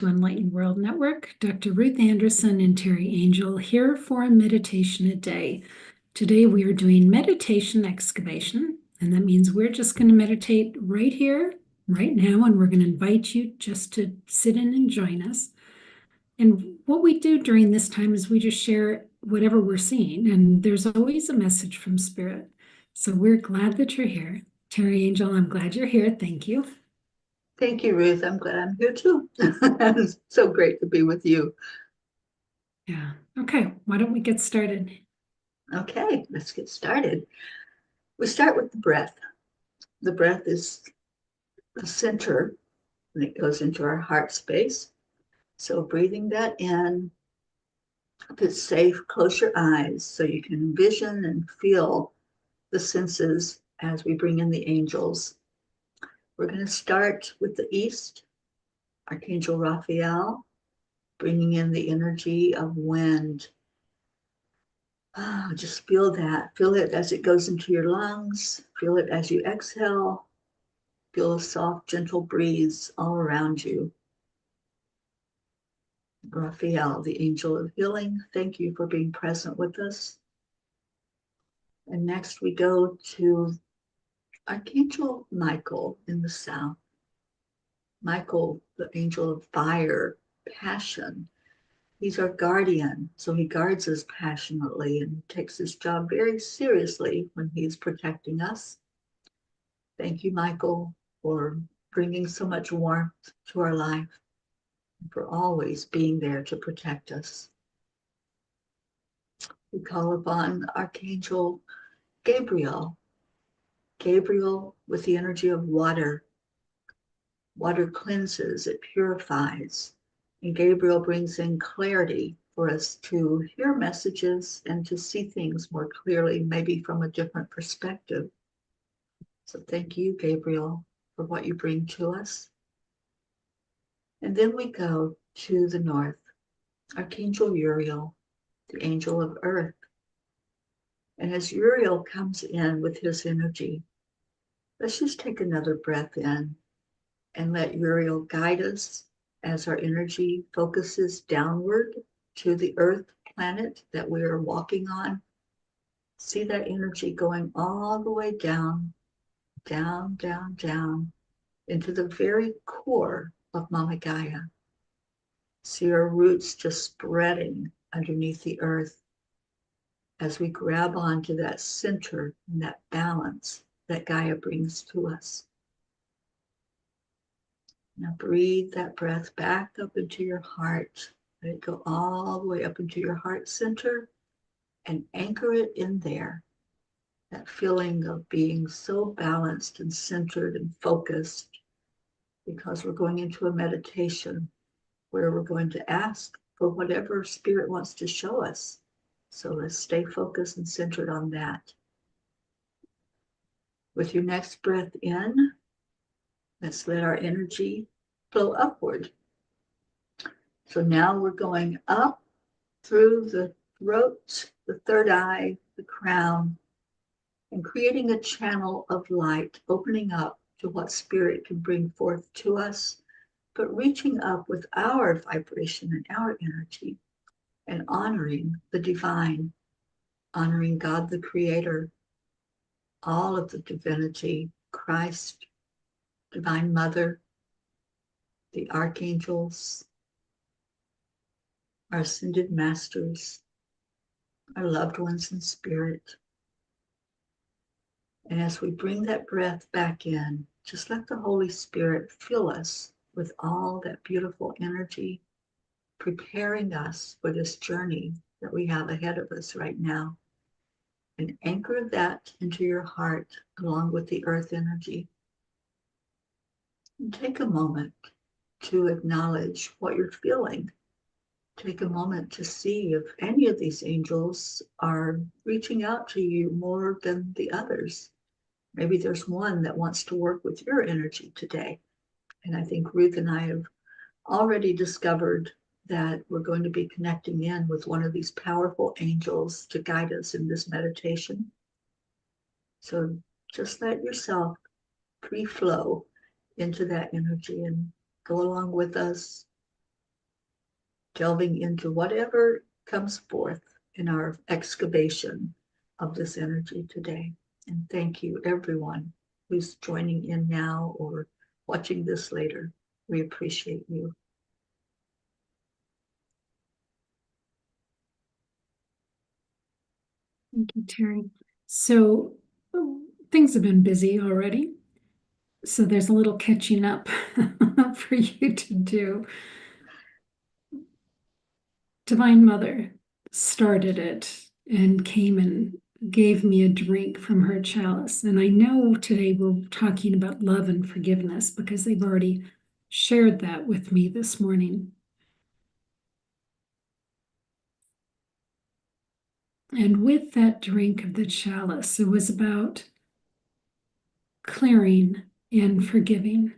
to Enlightened World Network. Dr. Ruth Anderson and Teri Angel here for a meditation a day. Today we are doing meditation excavation, and that means we're just going to meditate right here, right now, and we're going to invite you just to sit in and join us. And what we do during this time is we just share whatever we're seeing, and there's always a message from Spirit. So we're glad that you're here. Teri Angel, I'm glad you're here. Thank you. Thank you, Ruth. I'm glad I'm here too. It's so great to be with you. Yeah. Okay. Why don't we get started? Okay, let's get started. We start with the breath. The breath is the center and it goes into our heart space. So breathing that in, if it's safe, close your eyes so you can envision and feel the senses as we bring in the angels. We're going to start with the east, Archangel Raphael, bringing in the energy of wind. Just feel that. Feel it as it goes into your lungs. Feel it as you exhale. Feel a soft, gentle breeze all around you. Raphael, the angel of healing, thank you for being present with us. And next we go to Archangel Michael in the south. Michael, the angel of fire, passion. He's our guardian, so he guards us passionately and takes his job very seriously when he's protecting us. Thank you, Michael, for bringing so much warmth to our life, and for always being there to protect us. We call upon Archangel Gabriel. Gabriel with the energy of water. Water cleanses, it purifies. And Gabriel brings in clarity for us to hear messages and to see things more clearly, maybe from a different perspective. So thank you, Gabriel, for what you bring to us. And then we go to the north, Archangel Uriel, the angel of earth. And as Uriel comes in with his energy, let's just take another breath in and let Uriel guide us as our energy focuses downward to the earth planet that we are walking on. See that energy going all the way down, down, down, down into the very core of Mama Gaia. See our roots just spreading underneath the earth as we grab onto that center and that balance that Gaia brings to us. Now breathe that breath back up into your heart. Let it go all the way up into your heart center and anchor it in there. That feeling of being so balanced and centered and focused, because we're going into a meditation where we're going to ask for whatever Spirit wants to show us. So let's stay focused and centered on that. With your next breath in, let's let our energy flow upward. So now we're going up through the throat, the third eye, the crown, and creating a channel of light, opening up to what Spirit can bring forth to us, but reaching up with our vibration and our energy and honoring the divine, honoring God the Creator, all of the divinity, Christ, Divine Mother, the archangels, our ascended masters, our loved ones in spirit. And as we bring that breath back in, just let the Holy Spirit fill us with all that beautiful energy, preparing us for this journey that we have ahead of us right now. And anchor that into your heart along with the earth energy. And take a moment to acknowledge what you're feeling. Take a moment to see if any of these angels are reaching out to you more than the others. Maybe there's one that wants to work with your energy today. And I think Ruth and I have already discovered that we're going to be connecting in with one of these powerful angels to guide us in this meditation. So just let yourself free flow into that energy and go along with us delving into whatever comes forth in our excavation of this energy today. And thank you, everyone who's joining in now or watching this later. We appreciate you. Thank you, Teri. So things have been busy already. So there's a little catching up for you to do. Divine Mother started it and came and gave me a drink from her chalice. And I know today we're talking about love and forgiveness because they've already shared that with me this morning. And with that drink of the chalice, it was about clearing and forgiving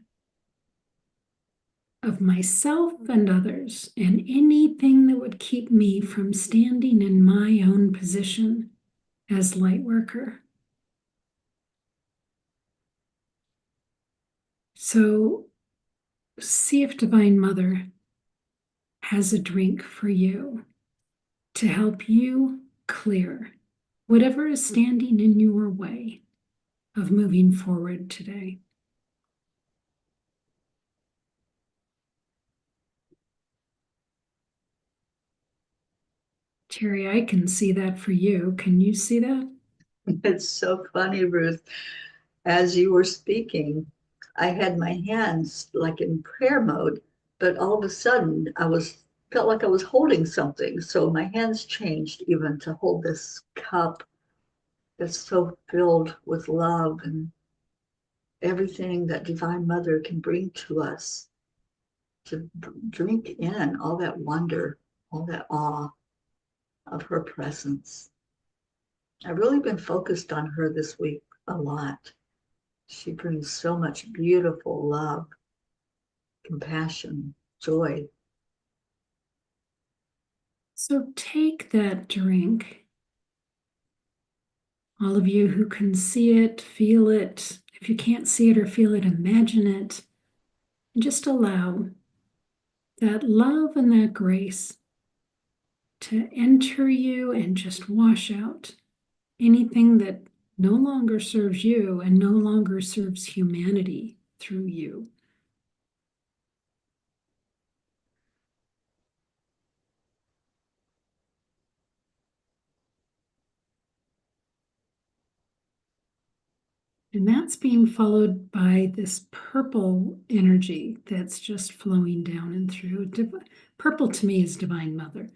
of myself and others, and anything that would keep me from standing in my own position as light worker. So see if Divine Mother has a drink for you to help you clear whatever is standing in your way of moving forward today. Teri, I can see that for you. Can you see that? It's so funny, Ruth. As you were speaking, I had my hands like in prayer mode, but all of a sudden felt like I was holding something. So my hands changed even to hold this cup that's so filled with love and everything that Divine Mother can bring to us, to drink in all that wonder, all that awe of her presence. I've really been focused on her this week a lot. She brings so much beautiful love, compassion, joy. So take that drink. All of you who can see it, feel it. If you can't see it or feel it, imagine it. And just allow that love and that grace to enter you and just wash out anything that no longer serves you and no longer serves humanity through you. And that's being followed by this purple energy that's just flowing down and through. Purple to me is Divine Mother.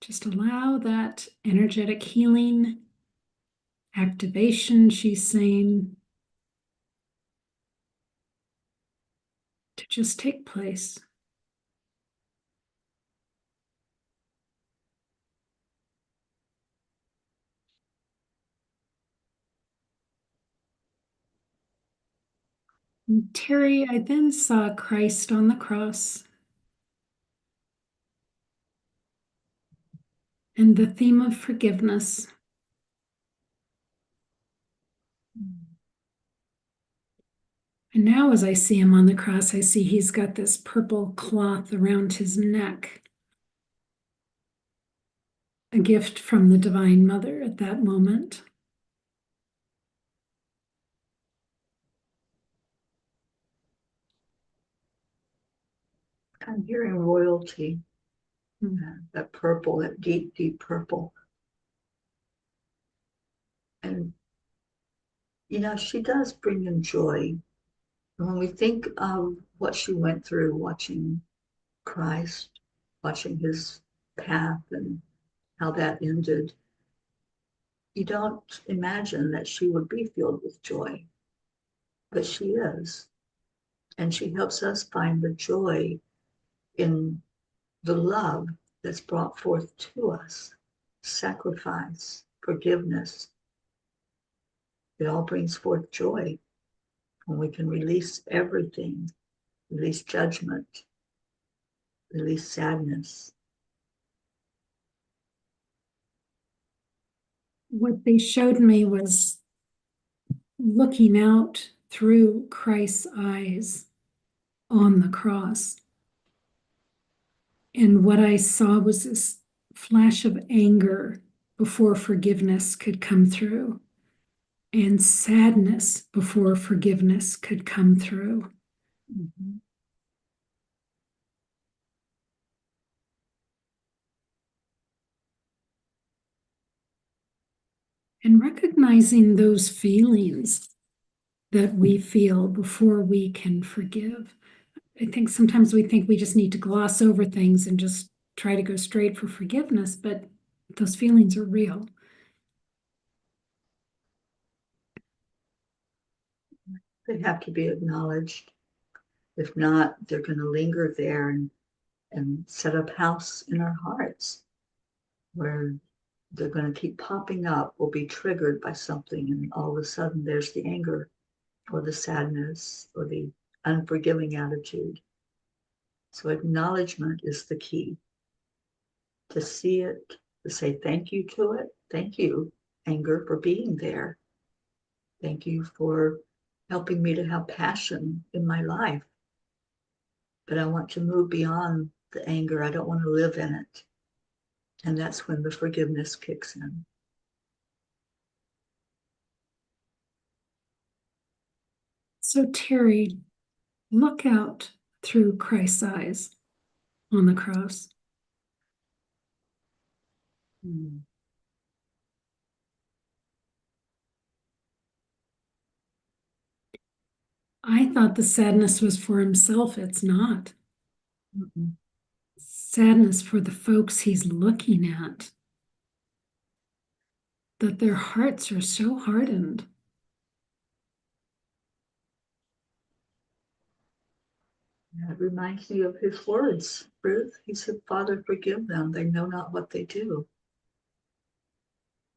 Just allow that energetic healing, activation, she's saying, to just take place. And Teri, I then saw Christ on the cross and the theme of forgiveness. And now, as I see him on the cross, I see he's got this purple cloth around his neck, a gift from the Divine Mother at that moment. I'm hearing royalty, that purple, that deep, deep purple. And, she does bring in joy. When we think of what she went through watching Christ, watching his path and how that ended, you don't imagine that she would be filled with joy, but she is. And she helps us find the joy in the love that's brought forth to us, sacrifice, forgiveness. It all brings forth joy when we can release everything, release judgment, release sadness. What they showed me was looking out through Christ's eyes on the cross And what I saw was this flash of anger before forgiveness could come through, and sadness before forgiveness could come through. Mhm. And recognizing those feelings that we feel before we can forgive. I think sometimes we think we just need to gloss over things and just try to go straight for forgiveness, but those feelings are real. They have to be acknowledged. If not, they're going to linger there and set up house in our hearts where they're going to keep popping up or be triggered by something. And all of a sudden, there's the anger or the sadness or the unforgiving attitude. So, acknowledgement is the key to see it, to say thank you to it. Thank you, anger, for being there. Thank you for helping me to have passion in my life. But I want to move beyond the anger. I don't want to live in it. And that's when the forgiveness kicks in. So, Teri, look out through Christ's eyes on the cross. Mm. I thought the sadness was for himself. It's not. Mm-mm. Sadness for the folks he's looking at, that their hearts are so hardened. That reminds me of his words, Ruth. He said, Father, forgive them. They know not what they do.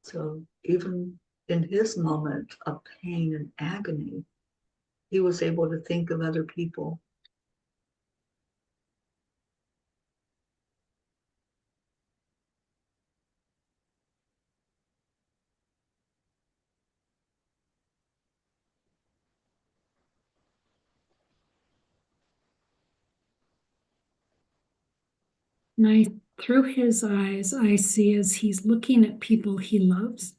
So even in his moment of pain and agony, he was able to think of other people. And through his eyes, I see as he's looking at people he loves,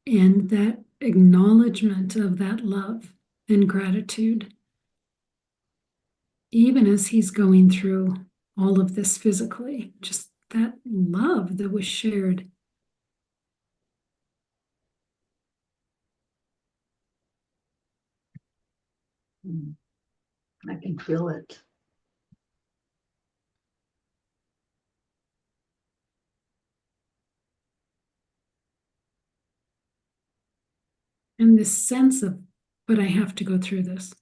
and that acknowledgement of that love and gratitude, even as he's going through all of this physically, just that love that was shared. Mm. I can feel it. And this sense of, but I have to go through this.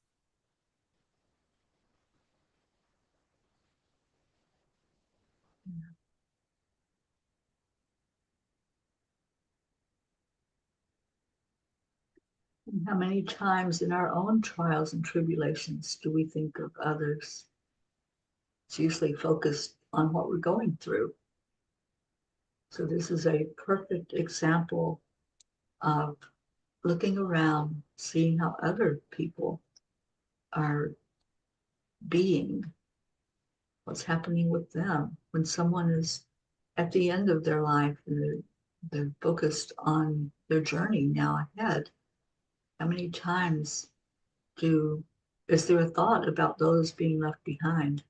And how many times in our own trials and tribulations do we think of others? It's usually focused on what we're going through. So this is a perfect example of looking around, seeing how other people are being, what's happening with them. When someone is at the end of their life and they're focused on their journey now ahead, how many times is there a thought about those being left behind?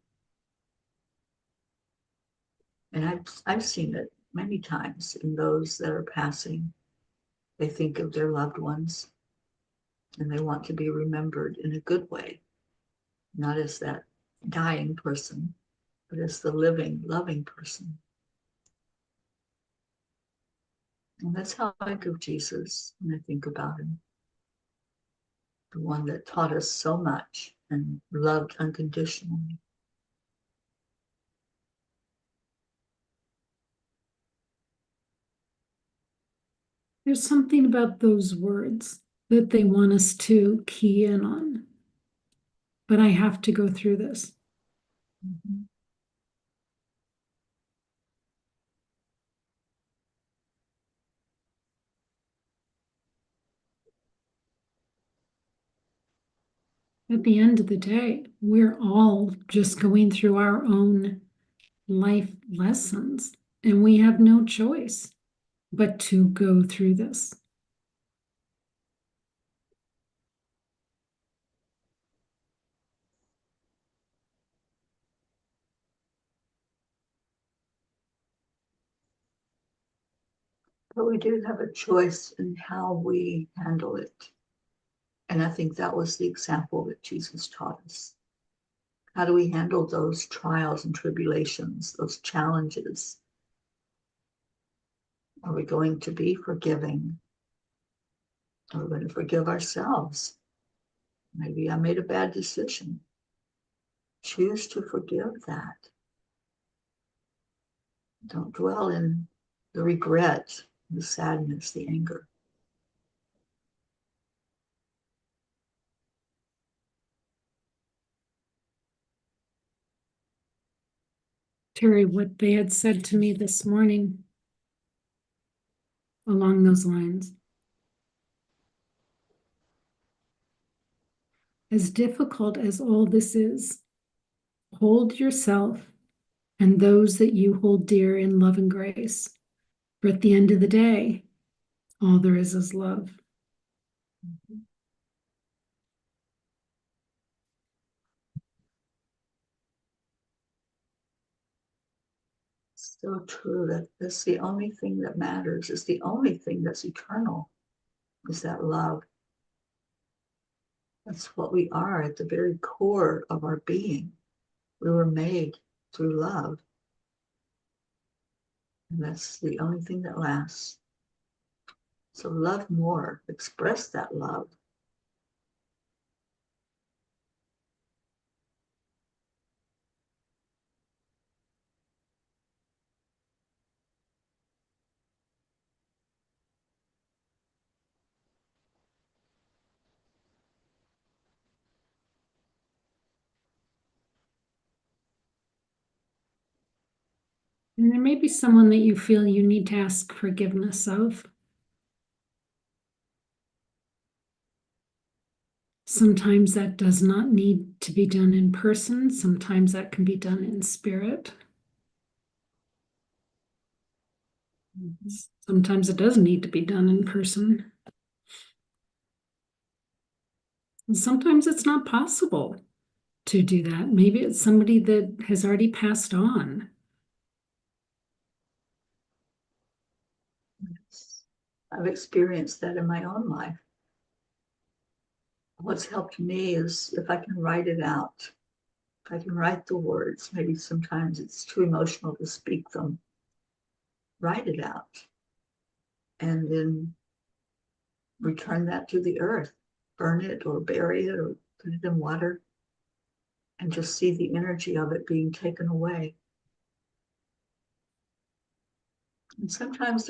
And I've seen it many times in those that are passing. They think of their loved ones and they want to be remembered in a good way, not as that dying person, but as the living, loving person. And that's how I think of Jesus when I think about him, the one that taught us so much and loved unconditionally. There's something about those words that they want us to key in on. But I have to go through this. Mhm. At the end of the day, we're all just going through our own life lessons, and we have no choice but to go through this. But we do have a choice in how we handle it. And I think that was the example that Jesus taught us. How do we handle those trials and tribulations, those challenges? Are we going to be forgiving? Are we going to forgive ourselves? Maybe I made a bad decision. Choose to forgive that. Don't dwell in the regret, the sadness, the anger. Teri, what they had said to me this morning along those lines. As difficult as all this is, hold yourself and those that you hold dear in love and grace. For at the end of the day, all there is love. So true. That's the only thing that matters. It's the only thing that's eternal, is that love. That's what we are at the very core of our being. We were made through love. And that's the only thing that lasts. So love more, express that love. And there may be someone that you feel you need to ask forgiveness of. Sometimes that does not need to be done in person. Sometimes that can be done in spirit. Sometimes it does need to be done in person. And sometimes it's not possible to do that. Maybe it's somebody that has already passed on. Yes. I've experienced that in my own life. What's helped me is if I can write it out, if I can write the words, maybe sometimes it's too emotional to speak them, write it out, and then return that to the earth, burn it or bury it or put it in water, and just see the energy of it being taken away. And sometimes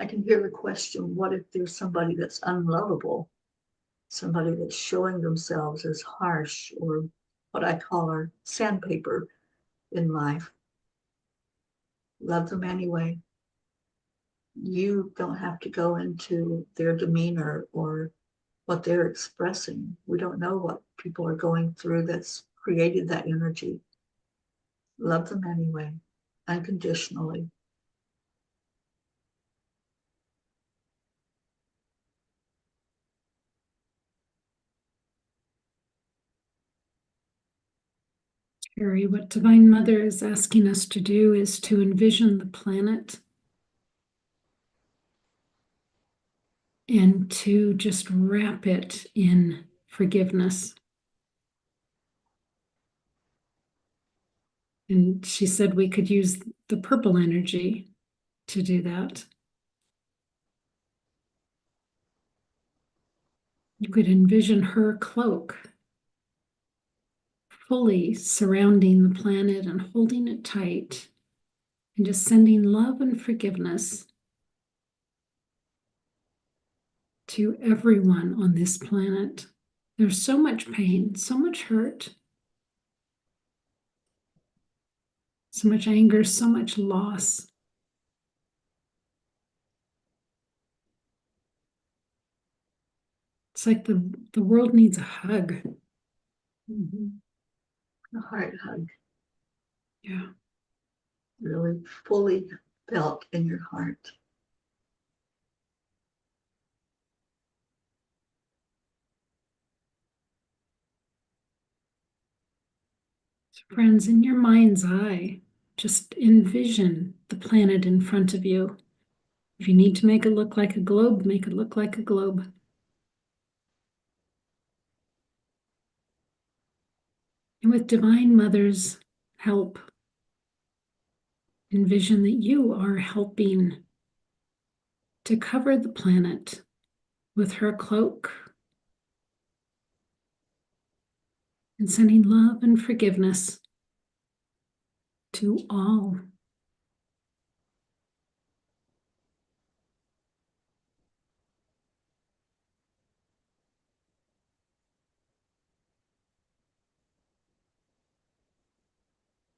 I can hear the question, what if there's somebody that's unlovable, somebody that's showing themselves as harsh or what I call our sandpaper in life? Love them anyway. You don't have to go into their demeanor or what they're expressing. We don't know what people are going through that's created that energy. Love them anyway, unconditionally. Terry, what Divine Mother is asking us to do is to envision the planet and to just wrap it in forgiveness. And she said we could use the purple energy to do that. You could envision her cloak fully surrounding the planet and holding it tight and just sending love and forgiveness to everyone on this planet. There's so much pain, so much hurt, so much anger, so much loss. It's like the world needs a hug. Mhm. A heart hug, Yeah. really fully felt in your heart. So friends, in your mind's eye, just envision the planet in front of you. If you need to make it look like a globe, make it look like a globe. And with Divine Mother's help, envision that you are helping to cover the planet with her cloak and sending love and forgiveness to all.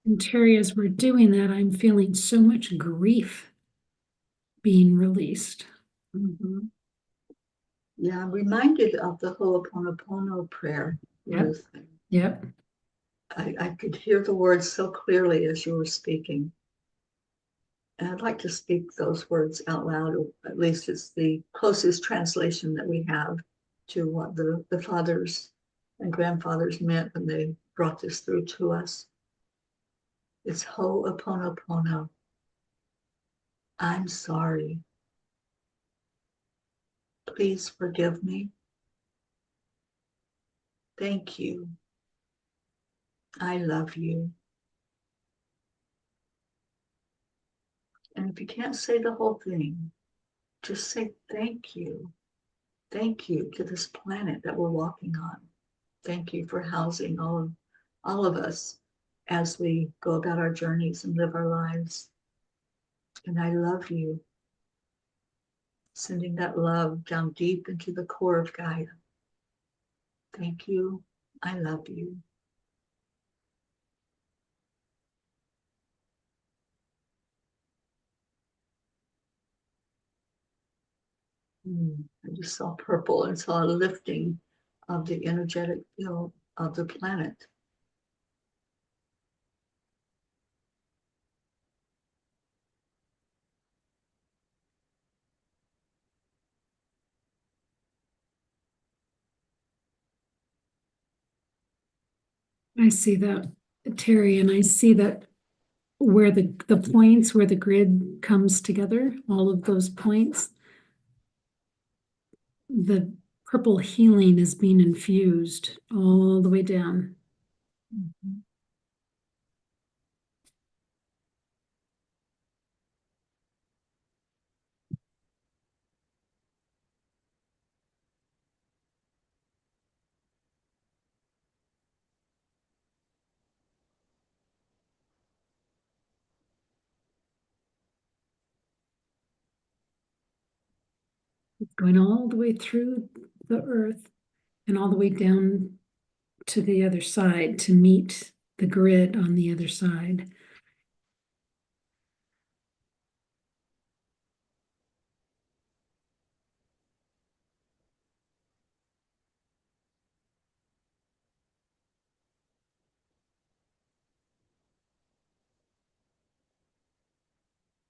And Teri, as we're doing that, I'm feeling so much grief being released. Mhm. Yeah, I'm reminded of the Ho'oponopono prayer, Yep. Ruth. Yep. I could hear the words so clearly as you were speaking. And I'd like to speak those words out loud, or at least it's the closest translation that we have to what the fathers and grandfathers meant when they brought this through to us. It's Ho'oponopono. I'm sorry. Please forgive me. Thank you. I love you. And if you can't say the whole thing, just say thank you. Thank you to this planet that we're walking on. Thank you for housing all of us as we go about our journeys and live our lives. And I love you. Sending that love down deep into the core of Gaia. Thank you. I love you. I just saw purple and saw a lifting of the energetic field of the planet. I see that, Teri, and I see that where the points where the grid comes together, all of those points, the purple healing is being infused all the way down. Mhm. It's going all the way through the earth and all the way down to the other side to meet the grid on the other side.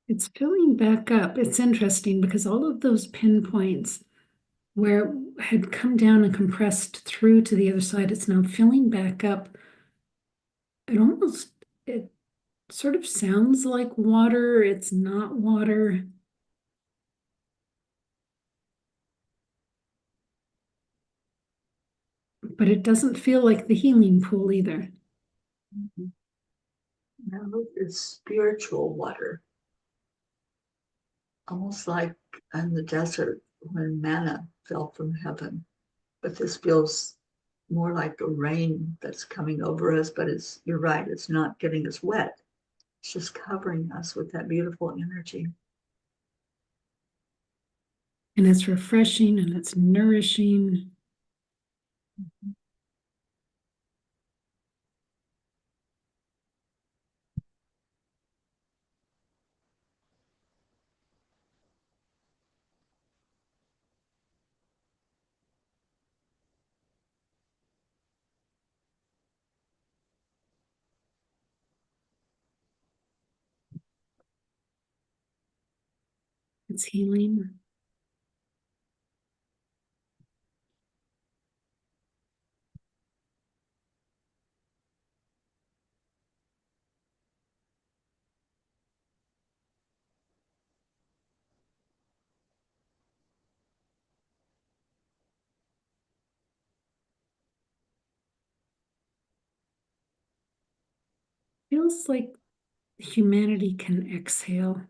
It's filling back up. It's interesting because all of those pinpoints where it had come down and compressed through to the other side, it's now filling back up. It sort of sounds like water. It's not water, but it doesn't feel like the healing pool either. Mhm. Now it's spiritual water, almost like in the desert when manna fell from heaven. But this feels more like a rain that's coming over us, but you're right, it's not getting us wet. It's just covering us with that beautiful energy. And it's refreshing and it's nourishing. it's healing. Feels like humanity can exhale.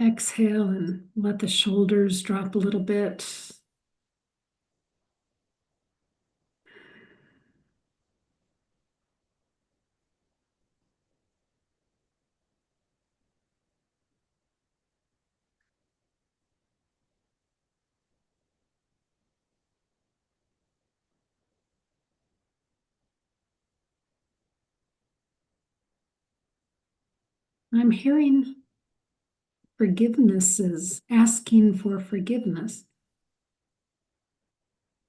Exhale and let the shoulders drop a little bit. I'm hearing forgiveness is asking for forgiveness.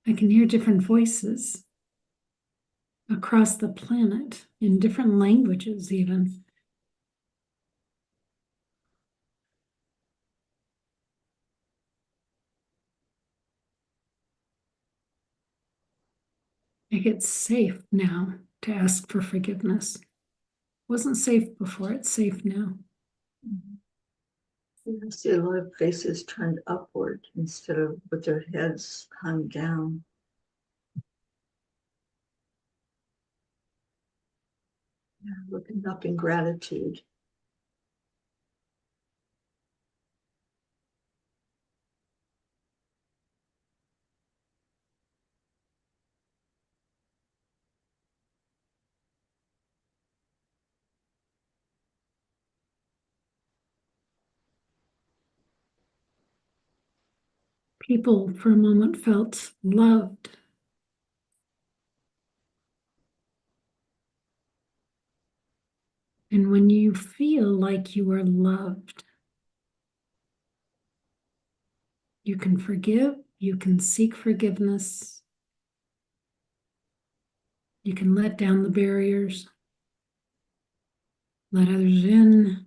I can hear different voices across the planet in different languages, even. Like it's safe now to ask for forgiveness. Wasn't safe before, it's safe now. I see a lot of faces turned upward instead of with their heads hung down. Yeah, looking up in gratitude. People for a moment felt loved. And when you feel like you are loved, you can forgive, you can seek forgiveness, you can let down the barriers, let others in.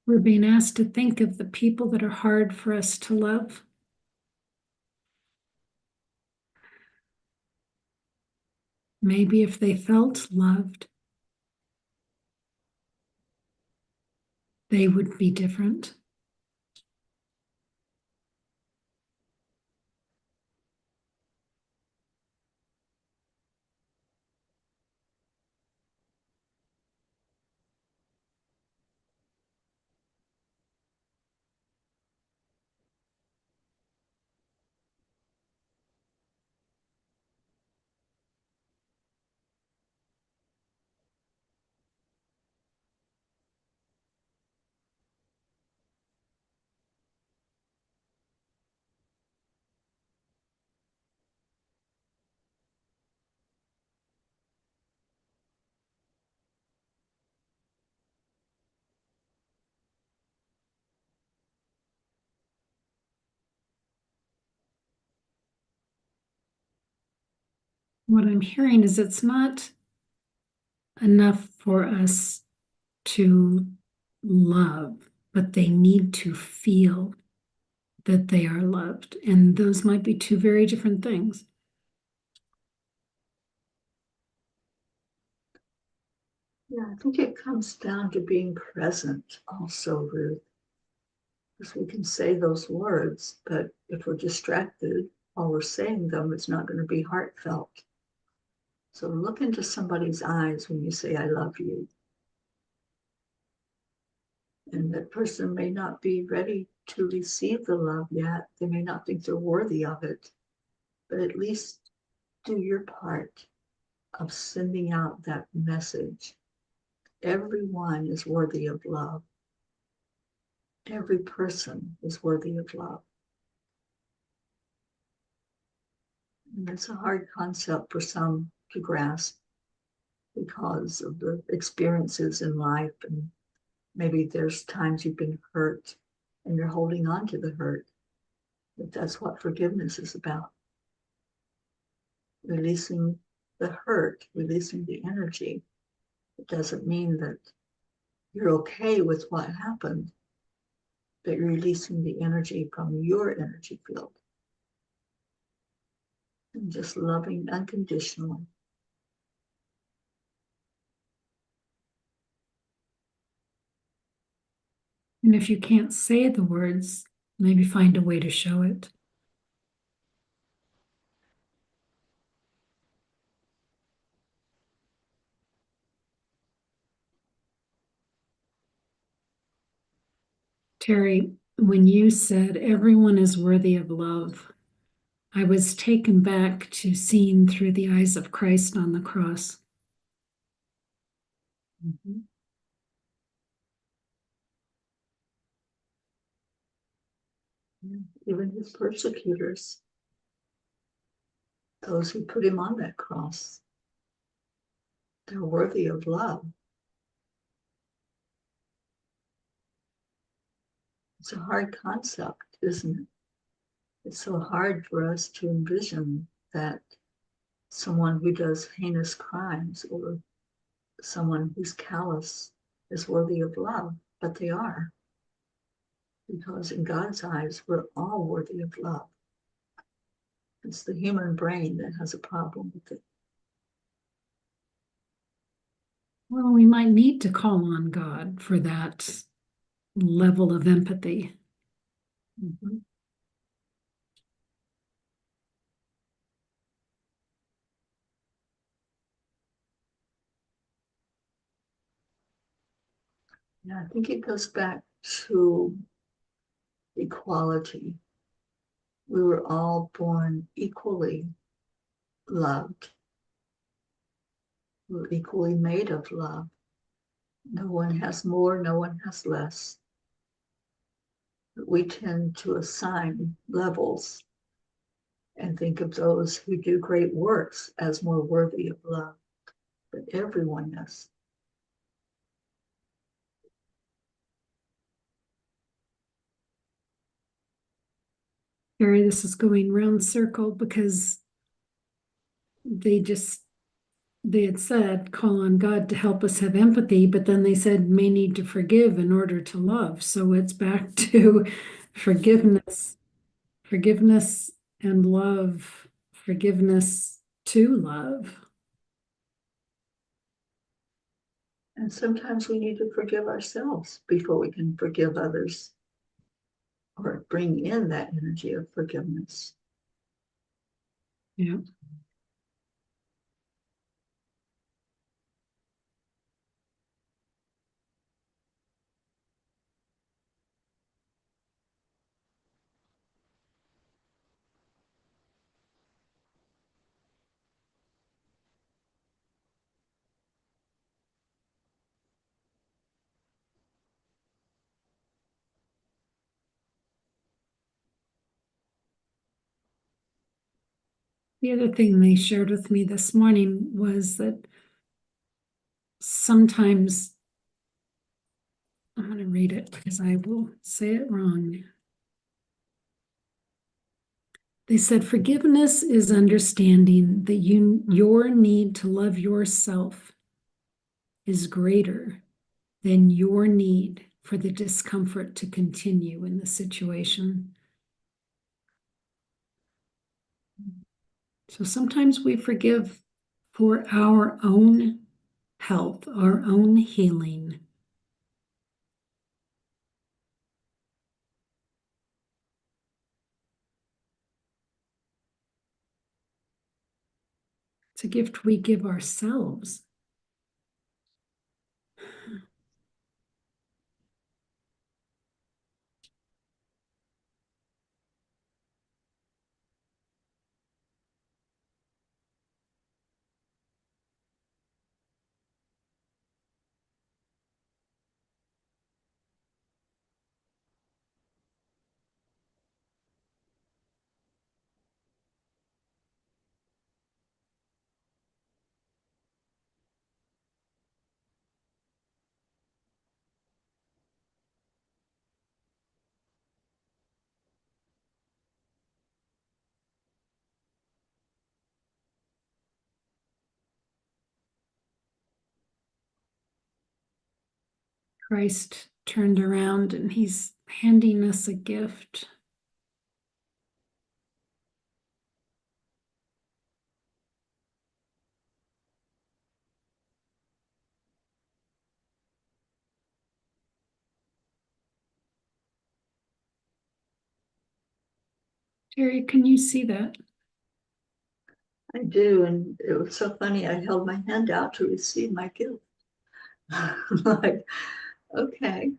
We're being asked to think of the people that are hard for us to love. Maybe if they felt loved, they would be different. What I'm hearing is it's not enough for us to love, but they need to feel that they are loved. And those might be two very different things. Yeah, I think it comes down to being present also, Ruth. Because we can say those words, but if we're distracted while we're saying them, it's not going to be heartfelt. So look into somebody's eyes when you say, I love you. And that person may not be ready to receive the love yet. They may not think they're worthy of it, but at least do your part. of sending out that message. Everyone is worthy of love. Every person is worthy of love. And it's a hard concept for some to grasp because of the experiences in life. And maybe there's times you've been hurt and you're holding on to the hurt. But that's what forgiveness is about. Releasing the hurt, releasing the energy. It doesn't mean that you're okay with what happened, but you're releasing the energy from your energy field and just loving unconditionally. And if you can't say the words, maybe find a way to show it. Teri, when you said everyone is worthy of love, I was taken back to seeing through the eyes of Christ on the cross. Mm-hmm. Yeah. Even his persecutors, those who put him on that cross, they're worthy of love. It's a hard concept, isn't it? It's so hard for us to envision that someone who does heinous crimes or someone who's callous is worthy of love, but they are. Because in God's eyes, we're all worthy of love. It's the human brain that has a problem with it. Well, we might need to call on God for that level of empathy. Mm-hmm. Yeah, I think it goes back to equality. We were all born equally loved. We're equally made of love. No one has more, no one has less. But we tend to assign levels and think of those who do great works as more worthy of love. But everyone is. Teri, this is going round circle because they had said call on God to help us have empathy, but then they said may need to forgive in order to love. So it's back to forgiveness, forgiveness and love, forgiveness to love. And sometimes we need to forgive ourselves before we can forgive others or bring in that energy of forgiveness. Yeah. The other thing they shared with me this morning was that sometimes, I'm going to read it because I will say it wrong. They said forgiveness is understanding that your need to love yourself is greater than your need for the discomfort to continue in the situation. So sometimes we forgive for our own health, our own healing. It's a gift we give ourselves. Christ turned around and he's handing us a gift. Teri, can you see that? I do, and it was so funny. I held my hand out to receive my gift. Like, okay,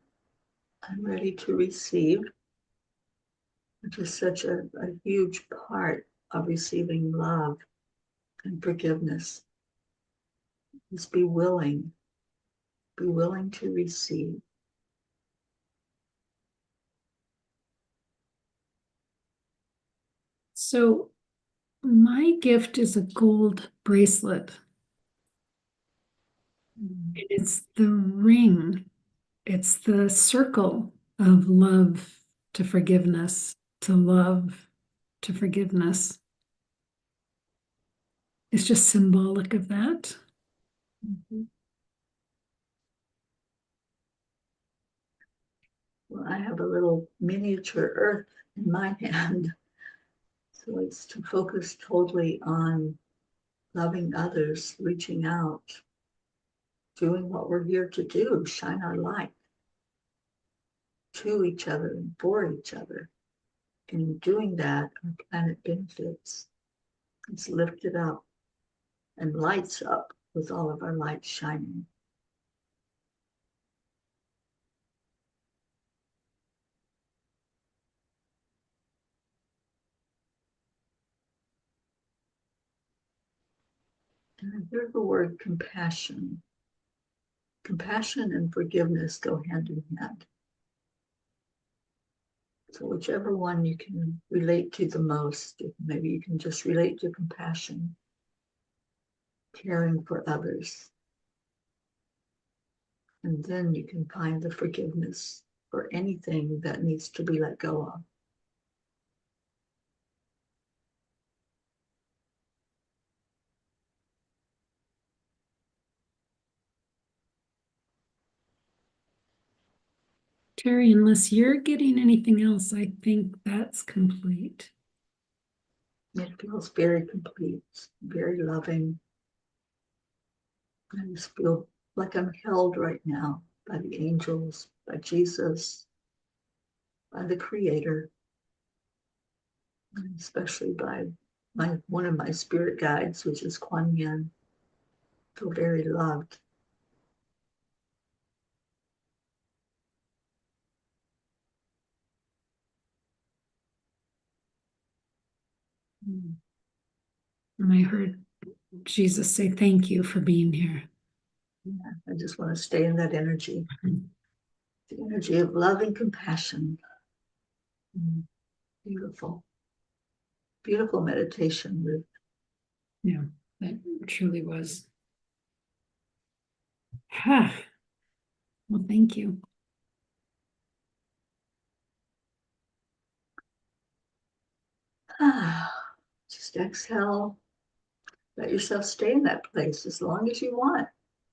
I'm ready to receive, which is such a huge part of receiving love and forgiveness. Is be willing to receive. So my gift is a gold bracelet. Mm. It's the ring. It's the circle of love to forgiveness, to love to forgiveness. It's just symbolic of that. Mm-hmm. Well, I have a little miniature earth in my hand. So it's to focus totally on loving others, reaching out, doing what we're here to do, shine our light to each other and for each other. And in doing that, our planet benefits. It's lifted up and lights up with all of our lights shining. And I hear the word compassion. Compassion and forgiveness go hand in hand. So whichever one you can relate to the most, maybe you can just relate to compassion, caring for others. And then you can find the forgiveness for anything that needs to be let go of. Teri, unless you're getting anything else, I think that's complete. It feels very complete, very loving. I just feel like I'm held right now by the angels, by Jesus, by the Creator, and especially by one of my spirit guides, which is Kuan Yin. I feel very loved. And I heard Jesus say, "Thank you for being here." Yeah, I just want to stay in that energy, the energy of love and compassion. Beautiful, beautiful meditation, Ruth. Yeah, that truly was. Ha. Well, thank you. Just exhale. Let yourself stay in that place as long as you want.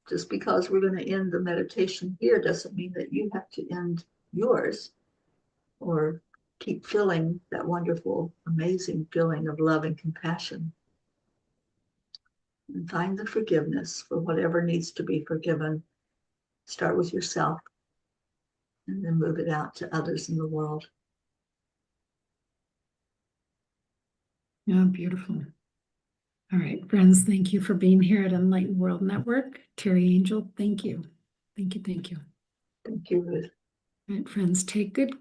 Just because we're going to end the meditation here doesn't mean that you have to end yours or keep feeling that wonderful, amazing feeling of love and compassion. And find the forgiveness for whatever needs to be forgiven. Start with yourself and then move it out to others in the world. Yeah, beautiful. All right, friends, thank you for being here at Enlightened World Network. Teri Angel, thank you. Thank you, thank you. Thank you, Ruth. All right, friends, take good care.